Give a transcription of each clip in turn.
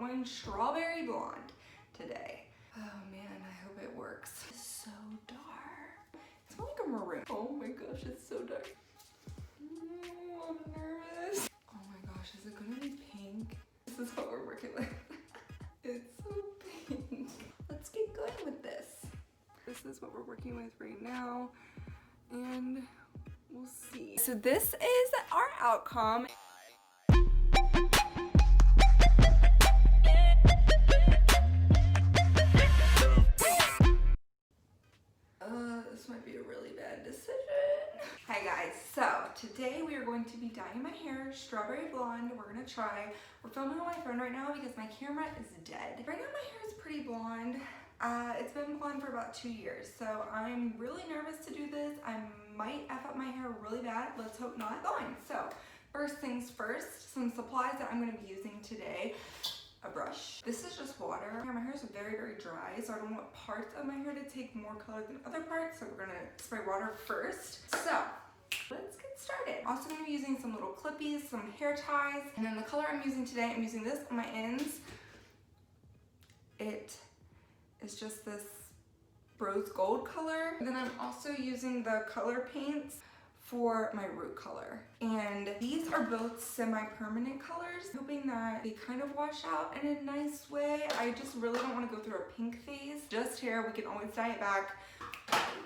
going strawberry blonde today. Oh man, I hope it works. It's so dark. It's more like a maroon. Oh my gosh, it's so dark. I'm nervous. Oh my gosh, is it gonna be pink? This is what we're working with. It's so pink. Let's get going with this. This is what we're working with right now, and we'll see. So this is our outcome. This might be a really bad decision. Hi guys, so today we are going to be dyeing my hair strawberry blonde. We're gonna try. We're filming on my phone right now because my camera is dead. Right now my hair is pretty blonde. It's been blonde for about 2 years, so I'm really nervous to do this. I might F up my hair really bad. Let's hope not. Going. So first things first, some supplies that I'm gonna be using today. A brush. This is just water. My hair is very, very dry, so I don't want parts of my hair to take more color than other parts, so we're gonna spray water first. So let's get started. Also gonna be using some little clippies, some hair ties, and then the color I'm using today, I'm using this on my ends. It is just this rose gold color. And then I'm also using the color paints for my root color, and these are both semi-permanent colors, hoping that they kind of wash out in a nice way. I just really don't want to go through a pink phase just here. We can always dye it back.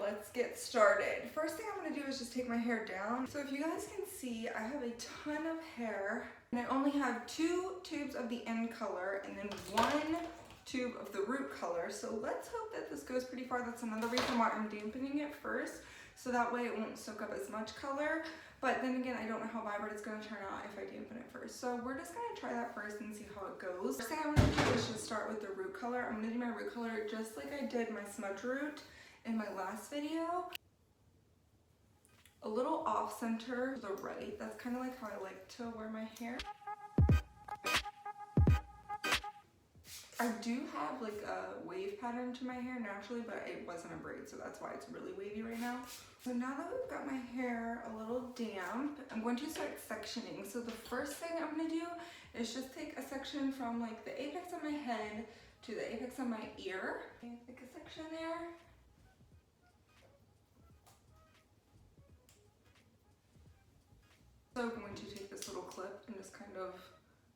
Let's get started. First thing I'm going to do is just take my hair down. So if you guys can see, I have a ton of hair, and I only have 2 tubes of the end color and then 1 tube of the root color. So let's hope that this goes pretty far. That's another reason why I'm dampening it first, so that way it won't soak up as much color. But then again, I don't know how vibrant it's gonna turn out if I dampen it first. So we're just gonna try that first and see how it goes. First thing I'm gonna do is just start with the root color. I'm gonna do my root color just like I did my smudge root in my last video. A little off center to the right. That's kind of like how I like to wear my hair. I do have like a wave pattern to my hair naturally, but it wasn't a braid, so that's why it's really wavy right now. So now that we've got my hair a little damp, I'm going to start sectioning. So the first thing I'm gonna do is just take a section from like the apex of my head to the apex of my ear. Take a section there. So I'm going to take this little clip and just kind of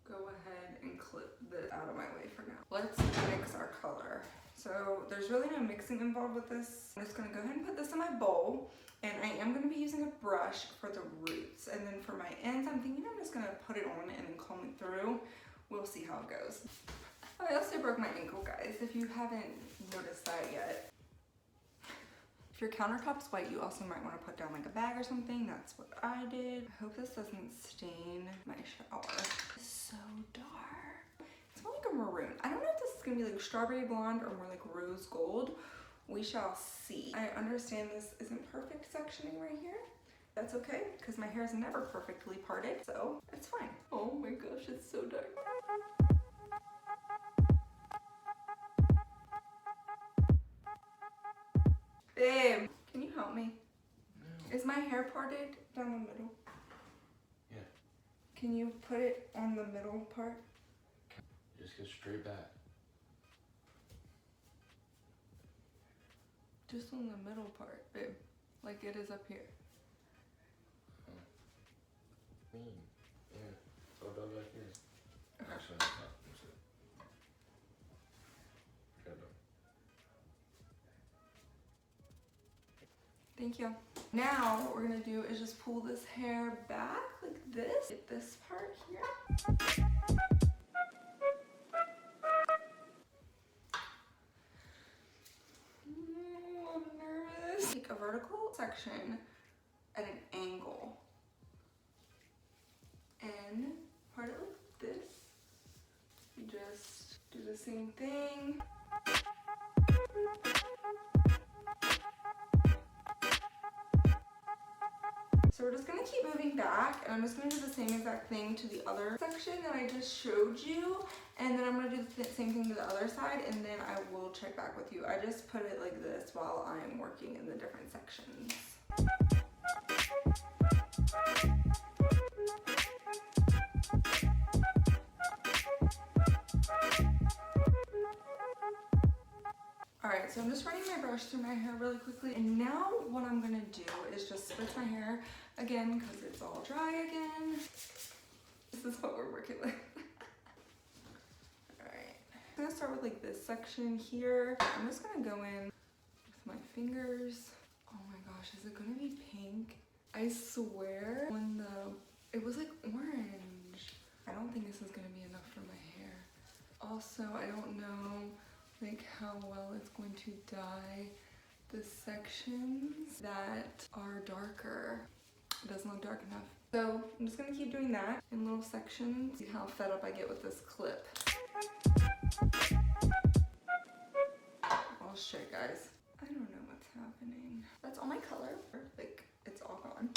go ahead and clip this out of my way for now. Let's mix our color. So there's really no mixing involved with this. I'm just gonna go ahead and put this in my bowl, and I am gonna be using a brush for the roots. And then for my ends, I'm thinking I'm just gonna put it on and then comb it through. We'll see how it goes. I also broke my ankle, guys, if you haven't noticed that yet. If your countertop is white, you also might want to put down like a bag or something. That's what I did. I hope this doesn't stain my shower. It's so dark. It's more like a maroon. I don't know if this is gonna be like strawberry blonde or more like rose gold. We shall see. I understand this isn't perfect sectioning right here. That's okay, because my hair is never perfectly parted, so it's fine. Oh my gosh, it's so dark. Babe, can you help me? No. Is my hair parted down the middle? Yeah. Can you put it on the middle part? Just go straight back. Just on the middle part, babe. Like it is up here. Yeah. It's all done back here. Okay. Actually, that's not. That's it. Okay, done. Thank you. Now what we're gonna do is just pull this hair back like this. Get this part here. I'm nervous. Take a vertical section at an angle and part it like this. You just do the same thing. So we're just gonna keep moving back, and I'm just gonna do the same exact thing to the other section that I just showed you, and then I'm gonna do the same thing to the other side, and then I will check back with you. I just put it like this while I'm working in the different sections. Alright, so I'm just running my brush through my hair really quickly, and now what I'm gonna do is just spritz my hair again because it's all dry again. This is what we're working with. Alright, I'm gonna start with like this section here. I'm just gonna go in with my fingers. Oh my gosh, is it gonna be pink? I swear when it was like orange. I don't think this is gonna be enough for my hair. Also, I don't know like how well it's going to dye the sections that are darker. It doesn't look dark enough. So I'm just gonna keep doing that in little sections. See how fed up I get with this clip. Oh shit, guys. I don't know what's happening. That's all my color. Like, it's all gone.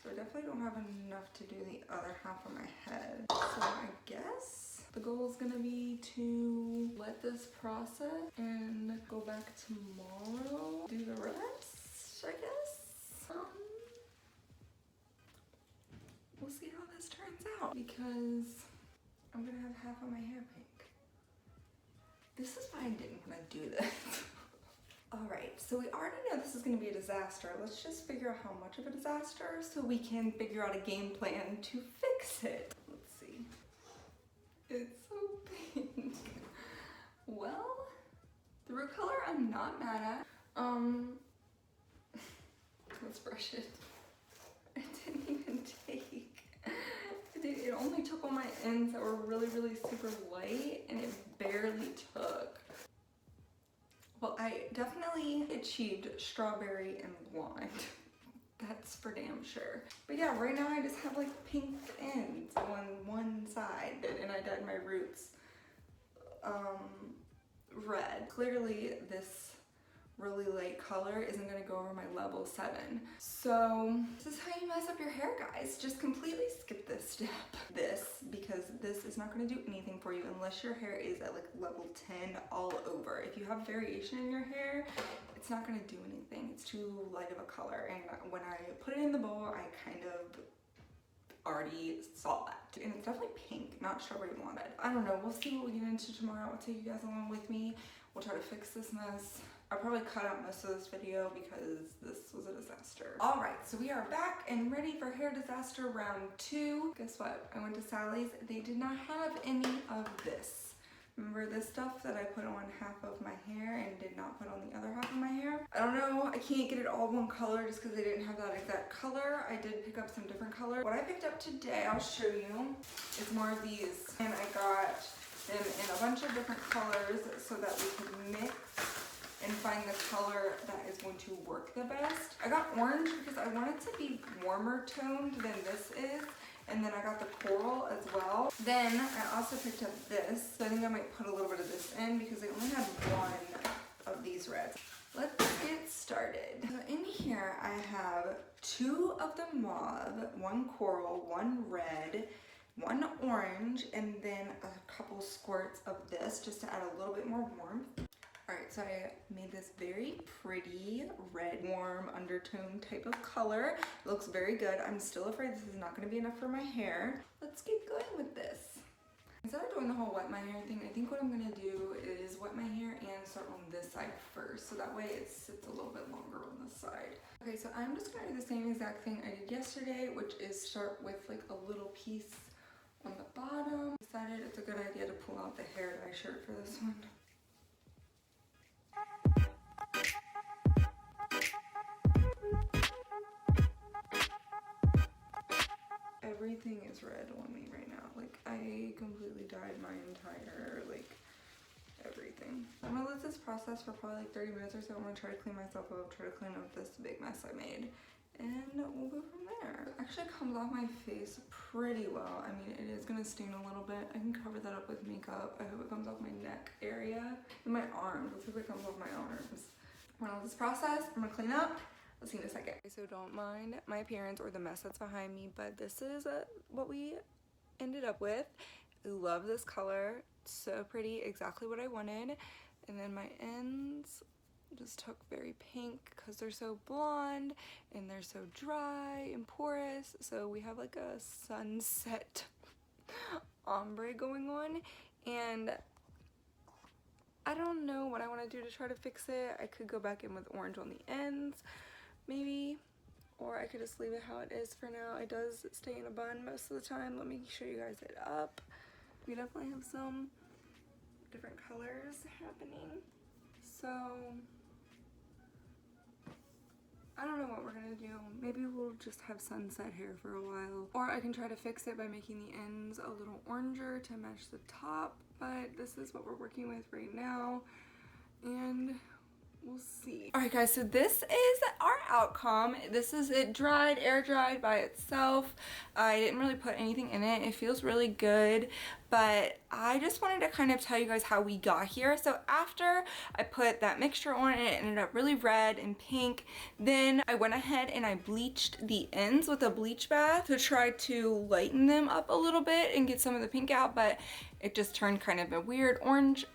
So I definitely don't have enough to do the other half of my head. So I guess the goal is gonna be to let this process and go back tomorrow, do the rest, I guess. We'll see how this turns out because I'm gonna have half of my hair pink. This is why I didn't want to do this. Alright, so we already know this is going to be a disaster. Let's just figure out how much of a disaster so we can figure out a game plan to fix it. Let's see. It's so pink. Well, the root color I'm not mad at. Let's brush it. It didn't even take. It only took on my ends that were really, really super light, and it barely took. Well, I definitely achieved strawberry and blonde. That's for damn sure. But yeah, right now I just have like pink ends on one side, and I dyed my roots red. Clearly this really light color isn't gonna go over my level 7. So this is how you mess up your hair, guys. Just completely skip this step. Because this is not gonna do anything for you unless your hair is at like level 10 all over. If you have variation in your hair, it's not gonna do anything. It's too light of a color. And when I put it in the bowl, I kind of already saw that. And it's definitely pink, not strawberry blonde. I don't know, we'll see what we get into tomorrow. I'll take you guys along with me. We'll try to fix this mess. I'll probably cut out most of this video because this was a disaster. All right, so we are back and ready for hair disaster round 2. Guess what? I went to Sally's. They did not have any of this. Remember this stuff that I put on half of my hair and did not put on the other half of my hair? I don't know. I can't get it all one color just because they didn't have that exact color. I did pick up some different colors. What I picked up today, I'll show you, is more of these. And I got them in a bunch of different colors so that we could mix and find the color that is going to work the best. I got orange because I want it to be warmer toned than this is. And then I got the coral as well. Then I also picked up this. So I think I might put a little bit of this in because I only had one of these reds. Let's get started. So in here I have 2 of the mauve, 1 coral, 1 red, 1 orange, and then a couple squirts of this just to add a little bit more warmth. Alright, so I made this very pretty red, warm undertone type of color. It looks very good. I'm still afraid this is not going to be enough for my hair. Let's get going with this. Instead of doing the whole wet my hair thing, I think what I'm going to do is wet my hair and start on this side first. So that way it sits a little bit longer on this side. Okay, so I'm just going to do the same exact thing I did yesterday, which is start with like a little piece on the bottom. Decided it's a good idea to pull out the hair dye shirt for this one. Everything is red on me right now. Like, I completely dyed my entire, like, everything. I'm gonna let this process for probably like 30 minutes or so. I'm gonna try to clean myself up, try to clean up this big mess I made, and we'll go from there. It actually comes off my face pretty well. I mean, it is gonna stain a little bit. I can cover that up with makeup. I hope it comes off my neck area and my arms. Let's hope it comes off my arms. When all this process, I'm gonna clean up. I'll see you in a second. So don't mind my appearance or the mess that's behind me, but this is what we ended up with. I love this color. So pretty, exactly what I wanted. And then my ends just took very pink because they're so blonde and they're so dry and porous. So we have like a sunset ombre going on. And I I don't know what I want to do to try to fix it. I could go back in with orange on the ends, maybe. Or I could just leave it how it is for now. It does stay in a bun most of the time. Let me show you guys it up. We definitely have some different colors happening. So I don't know what we're gonna do. Maybe we'll just have sunset hair for a while. Or I can try to fix it by making the ends a little oranger to match the top. But this is what we're working with right now. And we'll see. All right guys, so this is our outcome. This is it dried, air dried by itself. I didn't really put anything in it. It feels really good, but I just wanted to kind of tell you guys how we got here. So after I put that mixture on and it ended up really red and pink, then I went ahead and I bleached the ends with a bleach bath to try to lighten them up a little bit and get some of the pink out, but it just turned kind of a weird orange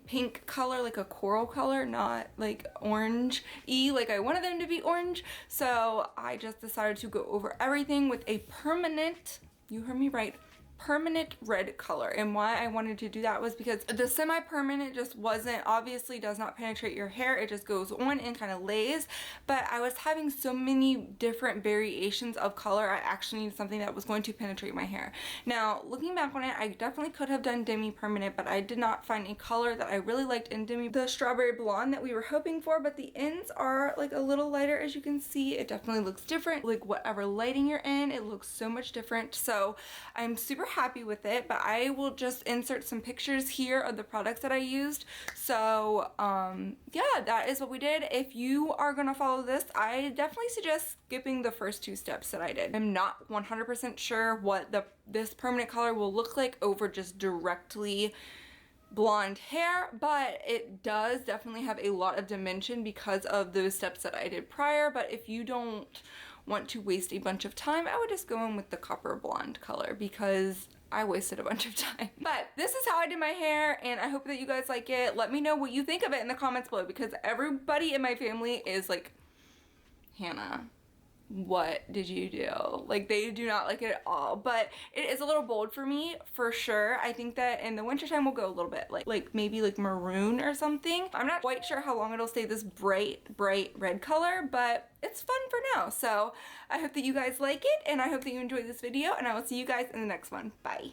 pink color, like a coral color, not like orange-y like I wanted them to be orange. So I just decided to go over everything with a permanent, you heard me right, permanent red color. And why I wanted to do that was because the semi-permanent just wasn't, obviously does not penetrate your hair, it just goes on and kind of lays, but I was having so many different variations of color, I actually needed something that was going to penetrate my hair. Now looking back on it, I definitely could have done demi-permanent, but I did not find a color that I really liked in demi, the strawberry blonde that we were hoping for, but the ends are like a little lighter. As you can see, it definitely looks different, like whatever lighting you're in, it looks so much different. So I'm super happy with it, but I will just insert some pictures here of the products that I used. So yeah, that is what we did. If you are gonna follow this, I definitely suggest skipping the first two steps that I did. I'm not 100% sure what this permanent color will look like over just directly blonde hair, but it does definitely have a lot of dimension because of those steps that I did prior. But if you don't want to waste a bunch of time, I would just go in with the copper blonde color because I wasted a bunch of time. But this is how I did my hair, and I hope that you guys like it. Let me know what you think of it in the comments below, because everybody in my family is like, Hannah, what did you do? Like, they do not like it at all. But it is a little bold for me, for sure. I think that in the wintertime we'll go a little bit like maybe like maroon or something. I'm not quite sure how long it'll stay this bright red color, but it's fun for now. So I hope that you guys like it, and I hope that you enjoyed this video, and I will see you guys in the next one. Bye.